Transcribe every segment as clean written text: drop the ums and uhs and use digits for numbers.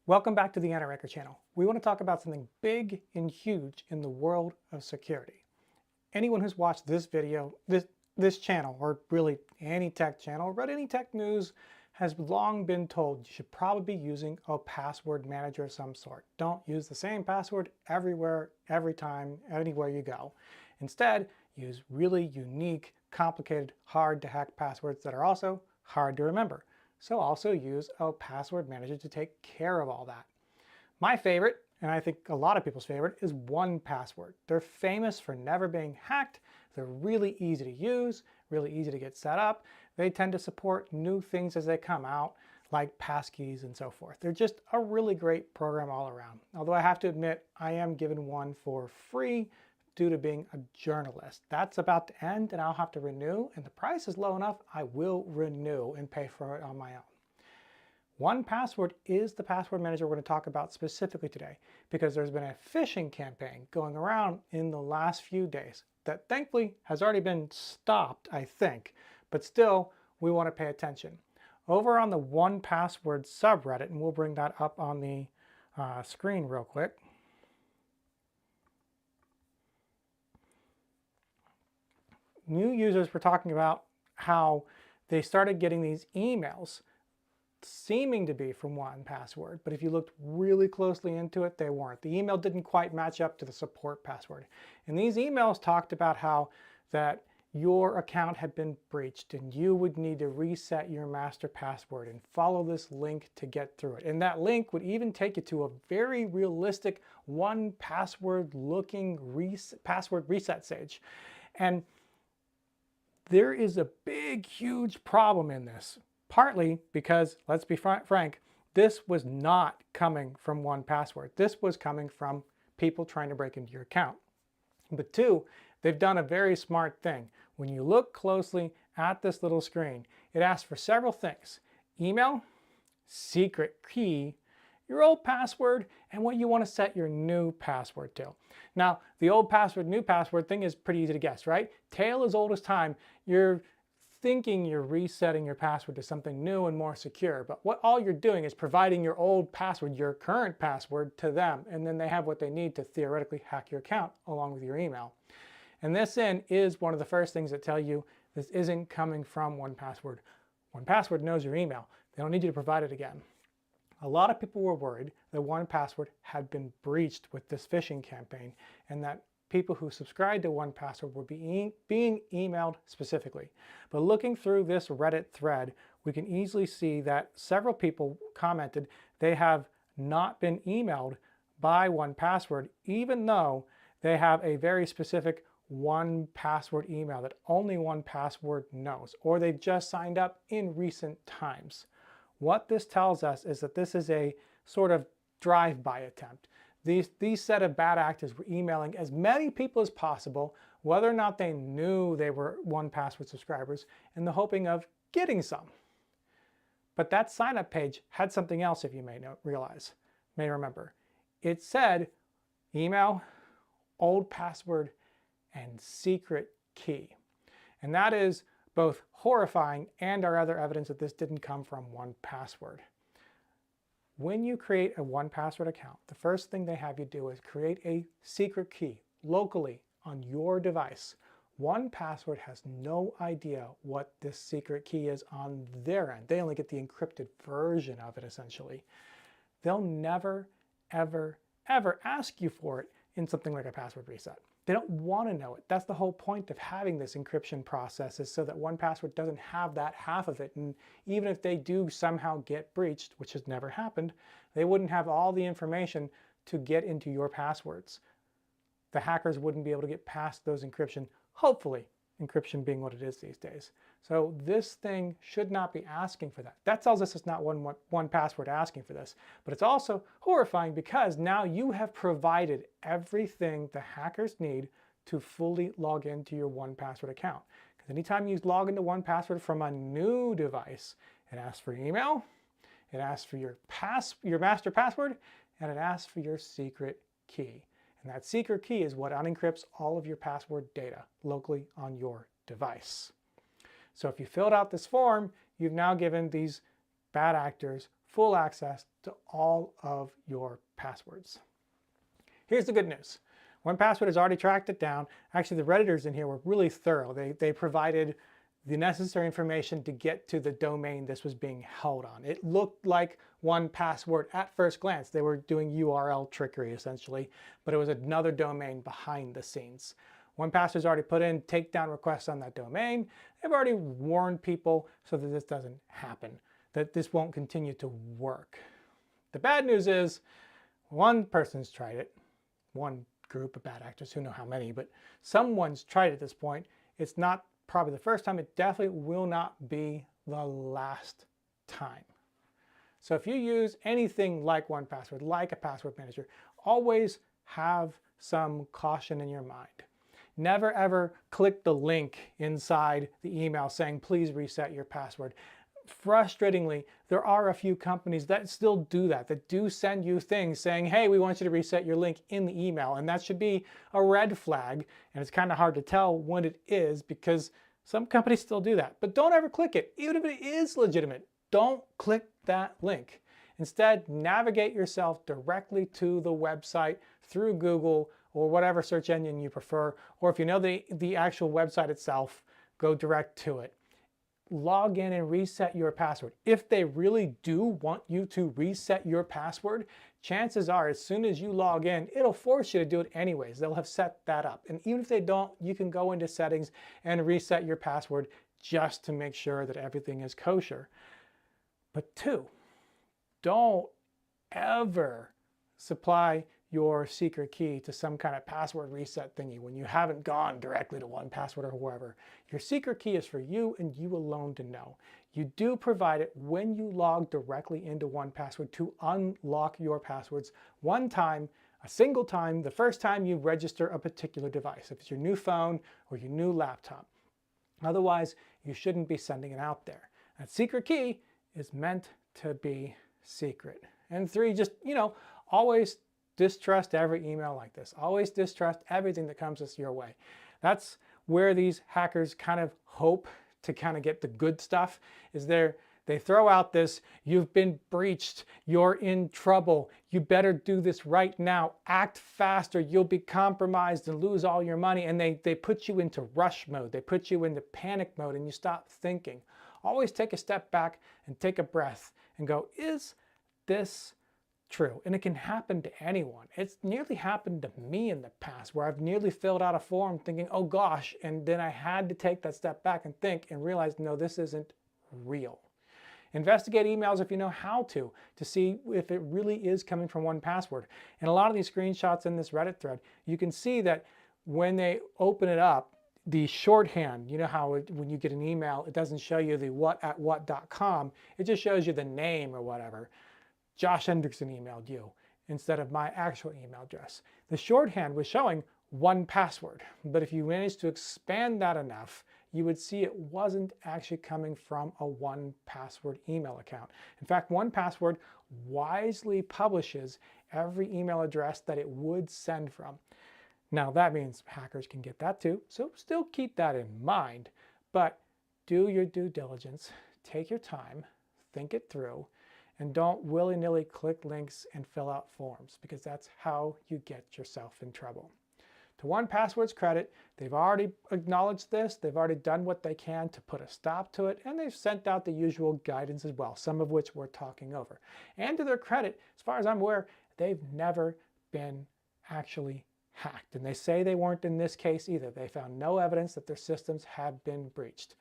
Welcome back to the Anoraker channel. We want to talk about something big and huge in the world of security. Anyone who's watched this video, this channel, or really any tech channel, read any tech news, has long been told you should probably be using a password manager of some sort. Don't use the same password everywhere, every time, anywhere you go. Instead, use really unique, complicated, hard to hack passwords that are also hard to remember. So also use a password manager to take care of all that. My favorite, and I think a lot of people's favorite, is 1Password. They're famous for never being hacked. They're really easy to use, really easy to get set up. They tend to support new things as they come out, like passkeys and so forth. They're just a really great program all around. Although I have to admit, I am given one for free due to being a journalist. That's about to end and I'll have to renew, and the price is low enough I will renew and pay for it on my own. 1Password is the password manager we're going to talk about specifically today because there's been a phishing campaign going around in the last few days that thankfully has already been stopped, I think, but still we want to pay attention. Over on the 1Password subreddit, and we'll bring that up on the screen real quick. New users were talking about how they started getting these emails seeming to be from 1Password, but if you looked really closely into it, they weren't. The email didn't quite match up to the support password. And these emails talked about how that your account had been breached and you would need to reset your master password and follow this link to get through it. And that link would even take you to a very realistic 1Password looking password reset stage. And there is a big, huge problem in this. Partly because, let's be frank, this was not coming from 1Password. This was coming from people trying to break into your account. But two, they've done a very smart thing. When you look closely at this little screen, it asks for several things: email, secret key, your old password, and what you want to set your new password to. Now, the old password, new password thing is pretty easy to guess, right? Tale as old as time. You're thinking you're resetting your password to something new and more secure, but what all you're doing is providing your old password, your current password, to them, and then they have what they need to theoretically hack your account along with your email. And this is one of the first things that tell you this isn't coming from 1Password. 1Password knows your email. They don't need you to provide it again. A lot of people were worried that 1Password had been breached with this phishing campaign and that people who subscribed to 1Password were being emailed specifically. But looking through this Reddit thread, we can easily see that several people commented they have not been emailed by 1Password, even though they have a very specific 1Password email that only 1Password knows, or they've just signed up in recent times. What this tells us is that this is a sort of drive-by attempt. These set of bad actors were emailing as many people as possible, whether or not they knew they were 1Password subscribers, in the hoping of getting some. But that sign-up page had something else, if you may remember. It said email, old password, and secret key. And that is both horrifying and our other evidence that this didn't come from 1Password. When you create a 1Password account, the first thing they have you do is create a secret key locally on your device. 1Password has no idea what this secret key is on their end. They only get the encrypted version of it, essentially. They'll never, ever, ever ask you for it in something like a password reset. They don't want to know it. That's the whole point of having this encryption process, is so that 1Password doesn't have that half of it. And even if they do somehow get breached, which has never happened, they wouldn't have all the information to get into your passwords. The hackers wouldn't be able to get past those encryption, hopefully, encryption being what it is these days. So this thing should not be asking for that. That tells us it's not 1Password asking for this. But it's also horrifying because now you have provided everything the hackers need to fully log into your 1Password account. Because anytime you log into 1Password from a new device, it asks for email, it asks for your master password, and it asks for your secret key. And that secret key is what unencrypts all of your password data locally on your device. So if you filled out this form, you've now given these bad actors full access to all of your passwords. Here's the good news. 1Password has already tracked it down. Actually, the Redditors in here were really thorough. They provided the necessary information to get to the domain this was being held on. It looked like 1Password at first glance. They were doing URL trickery essentially, but it was another domain behind the scenes. 1Password's already put in takedown requests on that domain. They've already warned people so that this doesn't happen, that this won't continue to work. The bad news is one person's tried it, one group of bad actors, who know how many, but someone's tried it at this point. It's not probably the first time. It definitely will not be the last time. So if you use anything like 1Password, like a password manager, always have some caution in your mind. Never ever click the link inside the email saying, please reset your password. Frustratingly, there are a few companies that still do that do send you things saying, hey, we want you to reset your link in the email. And that should be a red flag. And it's kind of hard to tell when it is because some companies still do that. But don't ever click it. Even if it is legitimate, don't click that link. Instead, navigate yourself directly to the website through Google or whatever search engine you prefer. Or if you know the actual website itself, go direct to it. Log in and reset your password. If they really do want you to reset your password, chances are as soon as you log in, it'll force you to do it anyways. They'll have set that up. And even if they don't, you can go into settings and reset your password just to make sure that everything is kosher. But two, don't ever supply your secret key to some kind of password reset thingy when you haven't gone directly to 1Password or whoever. Your secret key is for you and you alone to know. You do provide it when you log directly into 1Password to unlock your passwords one time, a single time, the first time you register a particular device, if it's your new phone or your new laptop. Otherwise, you shouldn't be sending it out there. That secret key is meant to be secret. And three, just, always distrust every email like this. Always distrust everything that comes your way. That's where these hackers kind of hope to kind of get the good stuff, is they throw out this, you've been breached, you're in trouble, you better do this right now, act faster, you'll be compromised and lose all your money. And they put you into rush mode, they put you into panic mode, and you stop thinking. Always take a step back and take a breath and go, is this true? And it can happen to anyone. It's nearly happened to me in the past where I've nearly filled out a form thinking, oh gosh, and then I had to take that step back and think and realize, no, this isn't real. Investigate emails if you know how to see if it really is coming from 1Password. And a lot of these screenshots in this Reddit thread, you can see that when they open it up, the shorthand, you know how when you get an email, it doesn't show you the what@what.com, it just shows you the name or whatever. Josh Hendrickson emailed you instead of my actual email address. The shorthand was showing 1Password, but if you managed to expand that enough, you would see it wasn't actually coming from a 1Password email account. In fact, 1Password wisely publishes every email address that it would send from. Now that means hackers can get that too, so still keep that in mind, but do your due diligence, take your time, think it through, and don't willy-nilly click links and fill out forms, because that's how you get yourself in trouble. To 1Password's credit, they've already acknowledged this, they've already done what they can to put a stop to it, and they've sent out the usual guidance as well, some of which we're talking over. And to their credit, as far as I'm aware, they've never been actually hacked. And they say they weren't in this case either. They found no evidence that their systems have been breached.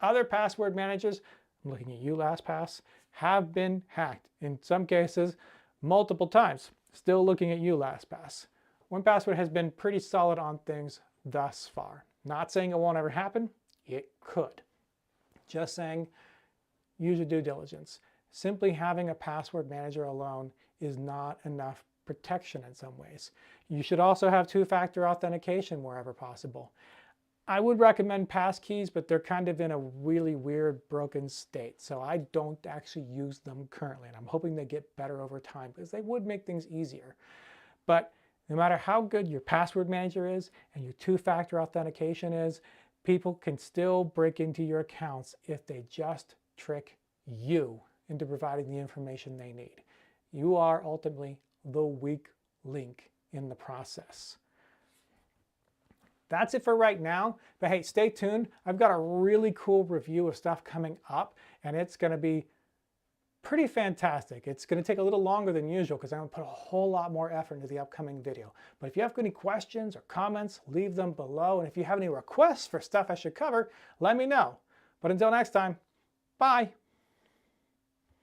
Other password managers, I'm looking at you LastPass, have been hacked. In some cases, multiple times. Still looking at you LastPass. 1Password has been pretty solid on things thus far. Not saying it won't ever happen. It could. Just saying, use your due diligence. Simply having a password manager alone is not enough protection in some ways. You should also have two-factor authentication wherever possible. I would recommend passkeys, but they're kind of in a really weird, broken state, so I don't actually use them currently, and I'm hoping they get better over time because they would make things easier. But no matter how good your password manager is and your two-factor authentication is, people can still break into your accounts if they just trick you into providing the information they need. You are ultimately the weak link in the process. That's it for right now, but hey, stay tuned. I've got a really cool review of stuff coming up, and it's going to be pretty fantastic. It's going to take a little longer than usual because I'm going to put a whole lot more effort into the upcoming video. But if you have any questions or comments, leave them below. And if you have any requests for stuff I should cover, let me know. But until next time, bye.